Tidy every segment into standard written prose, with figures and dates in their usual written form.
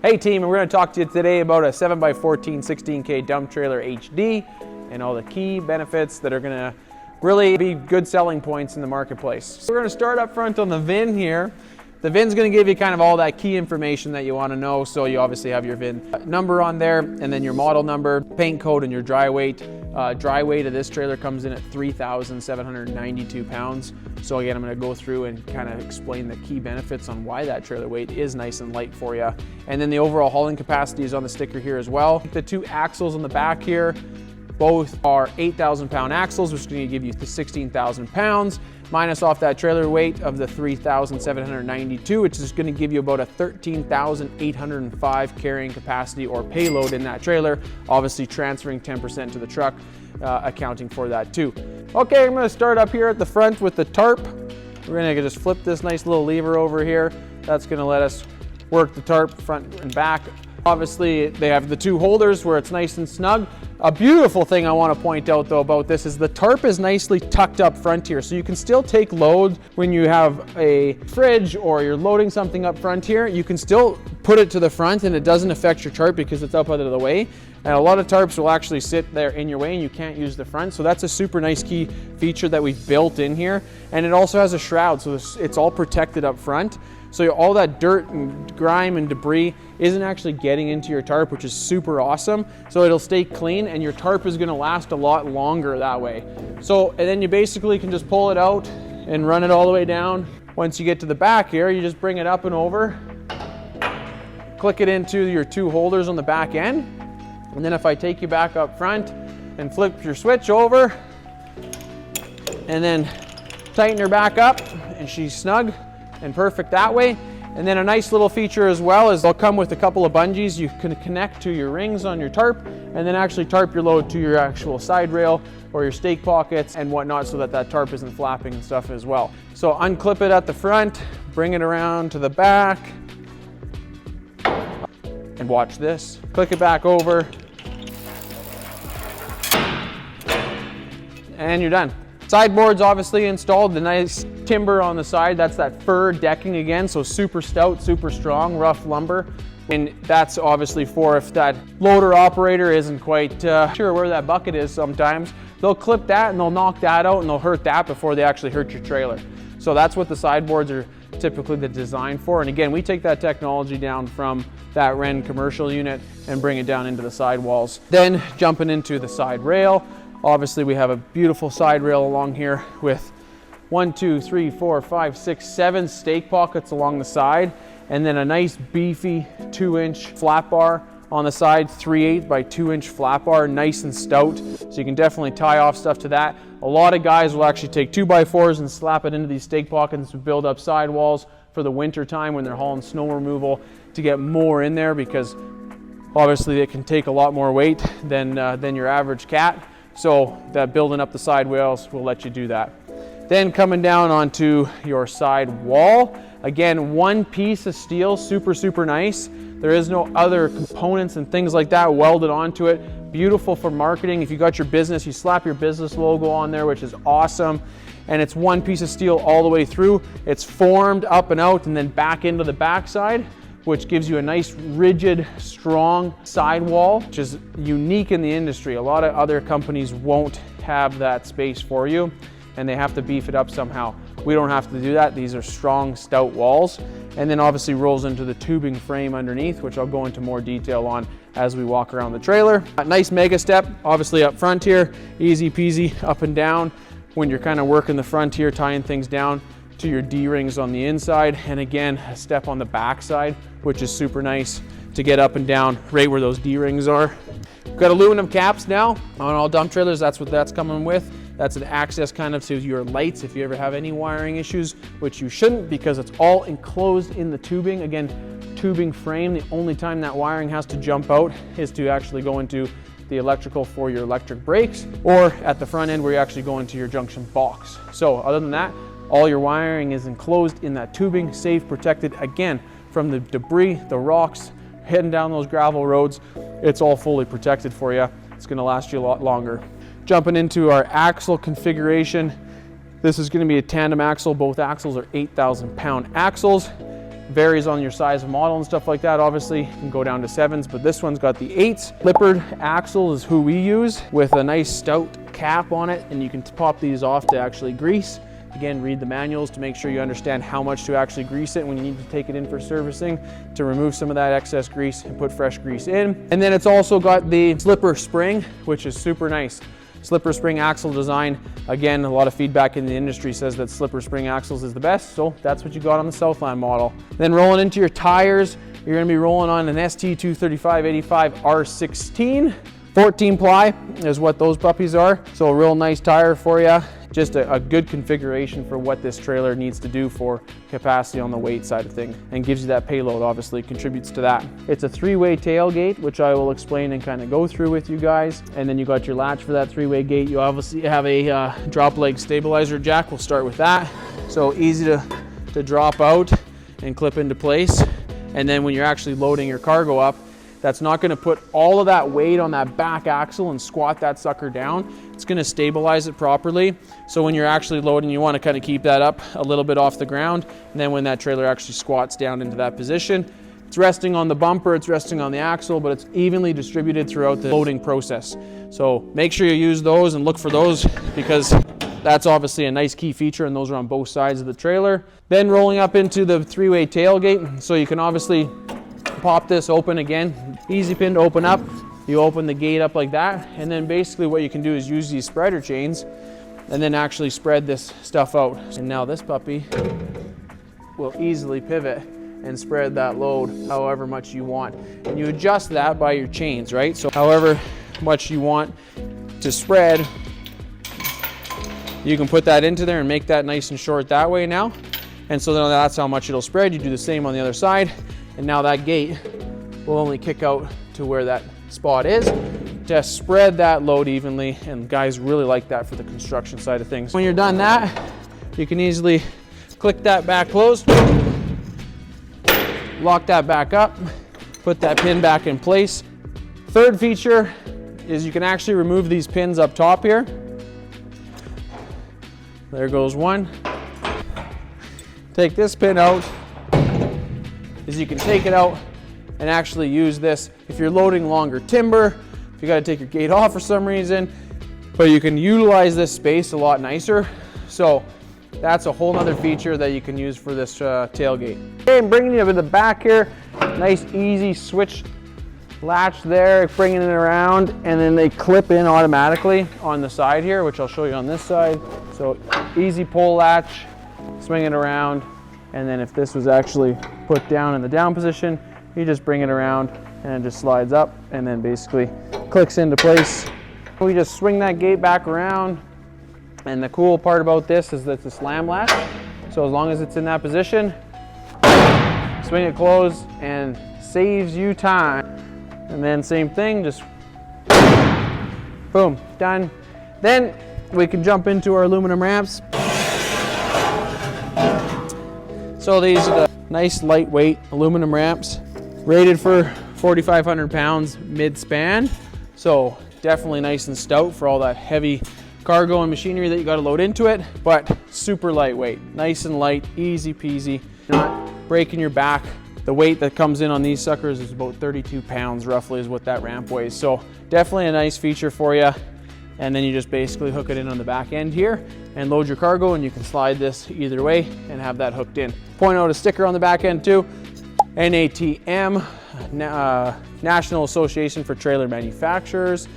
Hey team, and we're going to talk to you today about a 7x14 16K dump trailer HD and all the key benefits that are going to really be good selling points in the marketplace. So we're going to start up front on the VIN here. The VIN's going to give you kind of all that key information that you want to know. So you obviously have your VIN number on there, and then your model number, paint code, and your dry weight. Dry weight of this trailer comes in at 3,792 pounds. So again, I'm going to go through and kind of explain the key benefits on why that trailer weight is nice and light for you. And then the overall hauling capacity is on the sticker here as well. The two axles on the back here, both are 8,000 pound axles, which is going to give you 16,000 pounds. Minus off that trailer weight of the 3,792, which is going to give you about a 13,805 carrying capacity or payload in that trailer, obviously transferring 10% to the truck, accounting for that too. Okay, I'm going to start up here at the front with the tarp. We're going to just flip this nice little lever over here. That's going to let us work the tarp front and back. Obviously, they have the two holders where it's nice and snug. A beautiful thing I want to point out though about this is the tarp is nicely tucked up front here, so you can still take load when you have a fridge or you're loading something up front here. You can still put it to the front and it doesn't affect your tarp because it's up out of the way. And a lot of tarps will actually sit there in your way and you can't use the front. So that's a super nice key feature that we've built in here. And it also has a shroud, so it's all protected up front. So all that dirt and grime and debris isn't actually getting into your tarp, which is super awesome. So it'll stay clean and your tarp is gonna last a lot longer that way. So, and then you basically can just pull it out and run it all the way down. Once you get to the back here, you just bring it up and over, click it into your two holders on the back end. And then if I take you back up front and flip your switch over and then tighten her back up, and she's snug and perfect that way. And then a nice little feature as well is they'll come with a couple of bungees you can connect to your rings on your tarp and then actually tarp your load to your actual side rail or your stake pockets and whatnot, so that that tarp isn't flapping and stuff as well. So unclip it at the front, bring it around to the back, and watch this. Click it back over, and you're done. Sideboard's obviously installed, the nice timber on the side, that's that fir decking again, so super stout, super strong, rough lumber. And that's obviously for if that loader operator isn't quite sure where that bucket is sometimes, they'll clip that and they'll knock that out and they'll hurt that before they actually hurt your trailer. So that's what the sideboards are typically the design for. And again, we take that technology down from that Wren commercial unit and bring it down into the sidewalls. Then jumping into the side rail. Obviously we have a beautiful side rail along here with 1, 2, 3, 4, 5, 6, 7 stake pockets along the side, and then a nice beefy 2-inch flat bar on the side, 3/8 by 2-inch flat bar, nice and stout. So you can definitely tie off stuff to that. A lot of guys will actually take 2x4s and slap it into these stake pockets to build up sidewalls for the winter time when they're hauling snow removal to get more in there, because obviously it can take a lot more weight than your average cat. So that building up the side rails will let you do that. Then coming down onto your side wall, again, one piece of steel, super, super nice. There is no other components and things like that welded onto it. Beautiful for marketing. If you got your business, you slap your business logo on there, which is awesome. And it's one piece of steel all the way through. It's formed up and out and then back into the backside, which gives you a nice rigid, strong sidewall, which is unique in the industry. A lot of other companies won't have that space for you and they have to beef it up somehow. We don't have to do that. These are strong, stout walls. And then obviously rolls into the tubing frame underneath, which I'll go into more detail on as we walk around the trailer. A nice mega step, obviously up front here, easy peasy up and down when you're kind of working the front here, tying things down to your D-rings on the inside. And again, a step on the back side, which is super nice to get up and down right where those D-rings are. We've got aluminum caps now on all dump trailers. That's what that's coming with. That's an access kind of to your lights if you ever have any wiring issues, which you shouldn't, because it's all enclosed in the tubing. Again, tubing frame. The only time that wiring has to jump out is to actually go into the electrical for your electric brakes, or at the front end where you actually go into your junction box. So other than that, all your wiring is enclosed in that tubing, safe, protected, again, from the debris, the rocks, heading down those gravel roads. It's all fully protected for you. It's gonna last you a lot longer. Jumping into our axle configuration. This is gonna be a tandem axle. Both axles are 8,000 pound axles. varies on your size of model and stuff like that. Obviously, you can go down to 7s, but this one's got the 8s. Slippered axle is who we use, with a nice stout cap on it, and you can pop these off to actually grease. Again, read the manuals to make sure you understand how much to actually grease it when you need to take it in for servicing, to remove some of that excess grease and put fresh grease in. And then it's also got the slipper spring, which is super nice. Slipper spring axle design. Again, a lot of feedback in the industry says that slipper spring axles is the best, so that's what you got on the Southland model. Then rolling into your tires, you're gonna be rolling on an ST235/85 R16. 14 ply is what those puppies are. So a real nice tire for you. Just a good configuration for what this trailer needs to do for capacity on the weight side of things, and gives you that payload, obviously contributes to that. It's a 3-way tailgate, which I will explain and kind of go through with you guys. And then you got your latch for that 3-way gate. You obviously have a drop leg stabilizer jack. We'll start with that. So easy to drop out and clip into place. And then when you're actually loading your cargo up, that's not gonna put all of that weight on that back axle and squat that sucker down. It's gonna stabilize it properly. So when you're actually loading, you wanna kind of keep that up a little bit off the ground. And then when that trailer actually squats down into that position, it's resting on the bumper, it's resting on the axle, but it's evenly distributed throughout the loading process. So make sure you use those and look for those, because that's obviously a nice key feature, and those are on both sides of the trailer. Then rolling up into the 3-way tailgate. So you can obviously pop this open again, easy pin to open up. You open the gate up like that, and then basically what you can do is use these spreader chains and then actually spread this stuff out. And now this puppy will easily pivot and spread that load however much you want. And you adjust that by your chains, right? So however much you want to spread, you can put that into there and make that nice and short that way now. And so then that's how much it'll spread. You do the same on the other side. And now that gate will only kick out to where that spot is to spread that load evenly, and guys really like that for the construction side of things. When you're done that, you can easily click that back closed, lock that back up, put that pin back in place. Third feature is you can actually remove these pins up top here. There goes one. Take this pin out. You can take it out and actually use this if you're loading longer timber, if you got to take your gate off for some reason, but you can utilize this space a lot nicer. So that's a whole nother feature that you can use for this tailgate. Okay, bringing you to the back here, nice easy switch latch there, bringing it around, and then they clip in automatically on the side here, which I'll show you on this side. So easy pull latch, swing it around. And then if this was actually put down in the down position, you just bring it around and it just slides up and then basically clicks into place. We just swing that gate back around. And the cool part about this is that it's a slam latch. So as long as it's in that position, swing it closed and saves you time. And then same thing, just boom, done. Then we can jump into our aluminum ramps. So these are the nice lightweight aluminum ramps, rated for 4,500 pounds mid-span. So definitely nice and stout for all that heavy cargo and machinery that you got to load into it, but super lightweight, nice and light, easy peasy, not breaking your back. The weight that comes in on these suckers is about 32 pounds roughly is what that ramp weighs. So definitely a nice feature for you. And then you just basically hook it in on the back end here and load your cargo, and you can slide this either way and have that hooked in. Point out a sticker on the back end too, NATM, National Association for Trailer Manufacturers.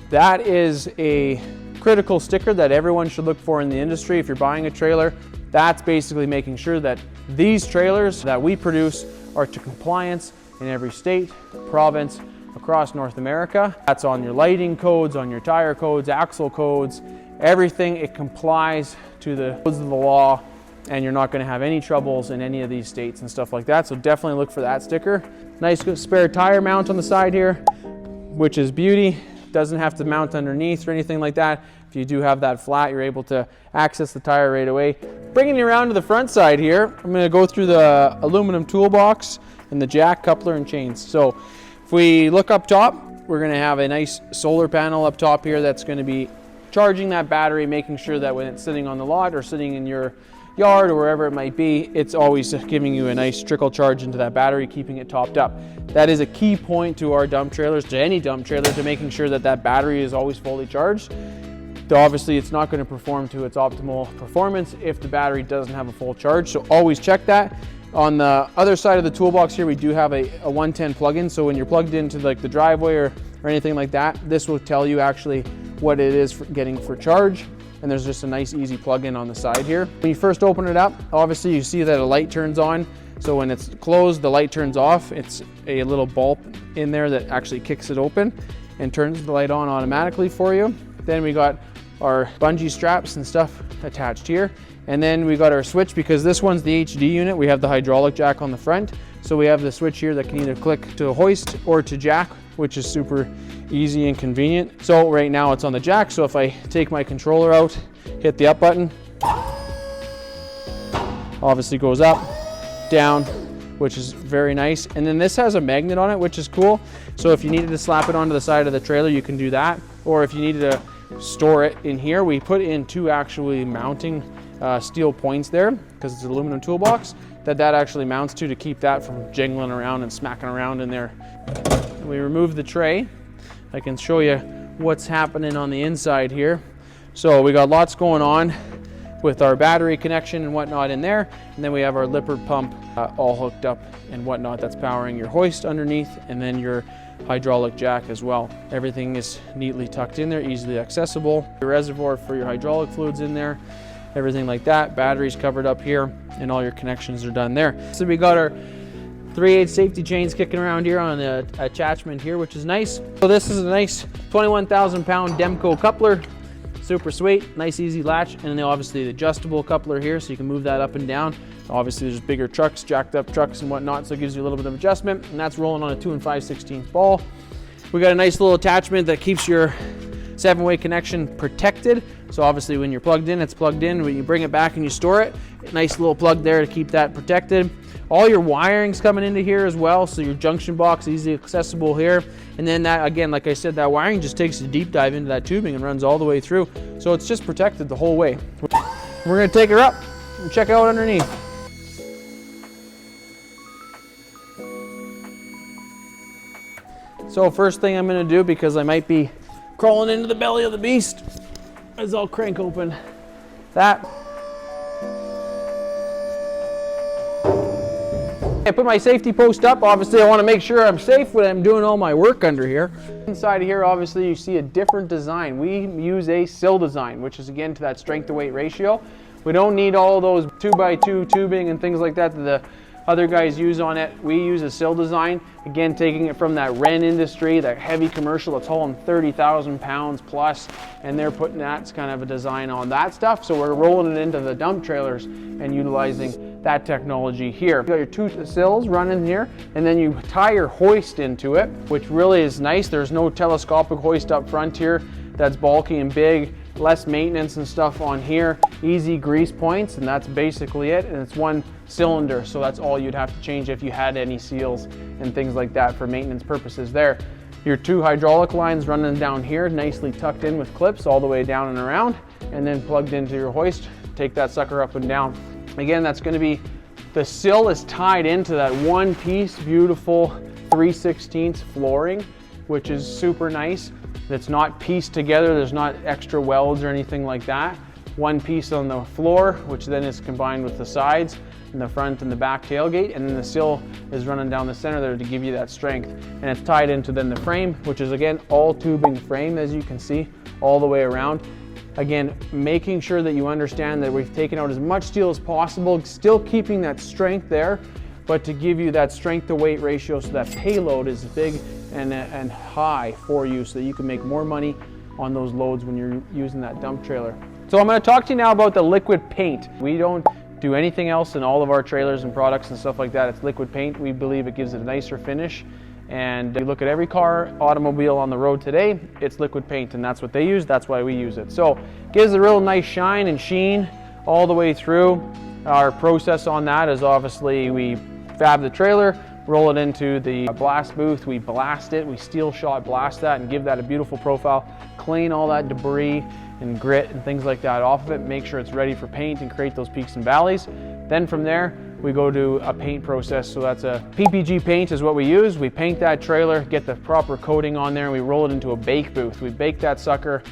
That is a critical sticker that everyone should look for in the industry. If you're buying a trailer, that's basically making sure that these trailers that we produce are to compliance in every state, province, across North America. That's on your lighting codes, on your tire codes, axle codes, everything. It complies to the codes of the law, and you're not going to have any troubles in any of these states and stuff like that. So definitely look for that sticker. Nice spare tire mount on the side here, which is beauty. Doesn't have to mount underneath or anything like that. If you do have that flat, you're able to access the tire right away. Bringing you around to the front side here, I'm going to go through the aluminum toolbox and the jack, coupler, and chains. So if we look up top, we're going to have a nice solar panel up top here that's going to be charging that battery, making sure that when it's sitting on the lot or sitting in your yard or wherever it might be, it's always giving you a nice trickle charge into that battery, keeping it topped up. That is a key point to our dump trailers, to any dump trailer, to making sure that that battery is always fully charged. Obviously, it's not going to perform to its optimal performance if the battery doesn't have a full charge, so always check that. On the other side of the toolbox here, we do have a 110 plug-in, so when you're plugged into like the driveway or anything like that, this will tell you actually what it is for getting for charge. And there's just a nice easy plug-in on the side here. When you first open it up, obviously you see that a light turns on. So when it's closed, the light turns off. It's a little bulb in there that actually kicks it open and turns the light on automatically for you. Then we got our bungee straps and stuff attached here. And then we got our switch, because this one's the HD unit. We have the hydraulic jack on the front. So we have the switch here that can either click to hoist or to jack, which is super easy and convenient. So right now it's on the jack. So if I take my controller out, hit the up button, obviously goes up, down, which is very nice. And then this has a magnet on it, which is cool. So if you needed to slap it onto the side of the trailer, you can do that. Or if you needed to store it in here, we put in two actually mounting steel points there, because it's an aluminum toolbox, that actually mounts to keep that from jingling around and smacking around in there. We remove the tray. I can show you what's happening on the inside here. So we got lots going on with our battery connection and whatnot in there. And then we have our Lippert pump all hooked up and whatnot that's powering your hoist underneath, and then your hydraulic jack as well. Everything is neatly tucked in there, easily accessible. Your reservoir for your hydraulic fluids in there, everything like that. Batteries covered up here, and all your connections are done there. So we got our 3/8 safety chains kicking around here on the attachment here, which is nice. So this is a nice 21,000 pound Demco coupler. Super sweet, nice easy latch, and then obviously the adjustable coupler here, so you can move that up and down. Obviously there's bigger trucks, jacked up trucks and whatnot, so it gives you a little bit of adjustment, and that's rolling on a 2 5/16 ball. We got a nice little attachment that keeps your 7-way connection protected. So obviously when you're plugged in, it's plugged in. When you bring it back and you store it, nice little plug there to keep that protected. All your wiring's coming into here as well, so your junction box easily accessible here. And then that, again, like I said, that wiring just takes a deep dive into that tubing and runs all the way through. So it's just protected the whole way. We're gonna take her up and check out underneath. So first thing I'm gonna do, because I might be crawling into the belly of the beast, is I'll crank open that. I put my safety post up. Obviously I want to make sure I'm safe when I'm doing all my work under here. Inside of here, obviously you see a different design. We use a Sill design, which is again to that strength to weight ratio. We don't need all those 2x2 tubing and things like that the other guys use on it. We use a Sill design, again taking it from that Ren industry, that heavy commercial that's hauling 30,000 pounds plus, and they're putting that kind of a design on that stuff. So we're rolling it into the dump trailers and utilizing that technology here. You got your two Sills running here, and then you tie your hoist into it, which really is nice. There's no telescopic hoist up front here that's bulky and big. Less maintenance and stuff on here, easy grease points, and that's basically it. And it's one cylinder, so that's all you'd have to change if you had any seals and things like that for maintenance purposes there. Your two hydraulic lines running down here, nicely tucked in with clips all the way down and around, and then plugged into your hoist. Take that sucker up and down. Again, that's going to be, the Sill is tied into that one piece beautiful 3/16 flooring, which is super nice. It's not pieced together, there's not extra welds or anything like that. One piece on the floor, which then is combined with the sides and the front and the back tailgate, and then the Sill is running down the center there to give you that strength. And it's tied into then the frame, which is again all tubing frame, as you can see, all the way around. Again, making sure that you understand that we've taken out as much steel as possible, still keeping that strength there, but to give you that strength to weight ratio so that payload is big and high for you, so that you can make more money on those loads when you're using that dump trailer. So I'm going to talk to you now about the liquid paint. We don't do anything else in all of our trailers and products and stuff like that. It's liquid paint. We believe it gives it a nicer finish. And you look at every car, automobile on the road today, it's liquid paint, and that's what they use. That's why we use it. So it gives a real nice shine and sheen all the way through. Our process on that is obviously we fab the trailer, roll it into the blast booth, we blast it, we steel shot blast that and give that a beautiful profile, clean all that debris and grit and things like that off of it, make sure it's ready for paint and create those peaks and valleys. Then from there, we go to a paint process. So that's a PPG paint is what we use. We paint that trailer, get the proper coating on there, and we roll it into a bake booth. We bake that sucker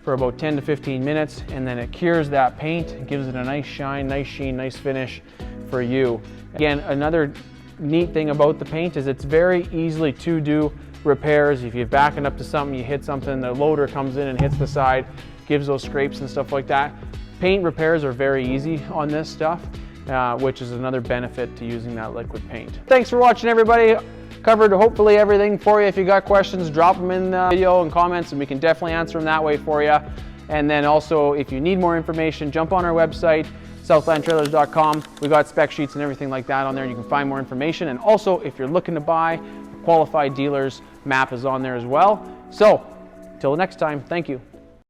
for about 10 to 15 minutes, and then it cures that paint, gives it a nice shine, nice sheen, nice finish for you. Again, another neat thing about the paint is it's very easily to do repairs. If you're backing up to something, you hit something, the loader comes in and hits the side, gives those scrapes and stuff like that. Paint repairs are very easy on this stuff, which is another benefit to using that liquid paint. Thanks for watching, everybody. Covered hopefully everything for you. If you got questions, drop them in the video and comments, and we can definitely answer them that way for you. And then also, if you need more information, jump on our website, southlandtrailers.com. We got spec sheets and everything like that on there. You can find more information. And also, if you're looking to buy, qualified dealers map is on there as well. So, till next time, thank you.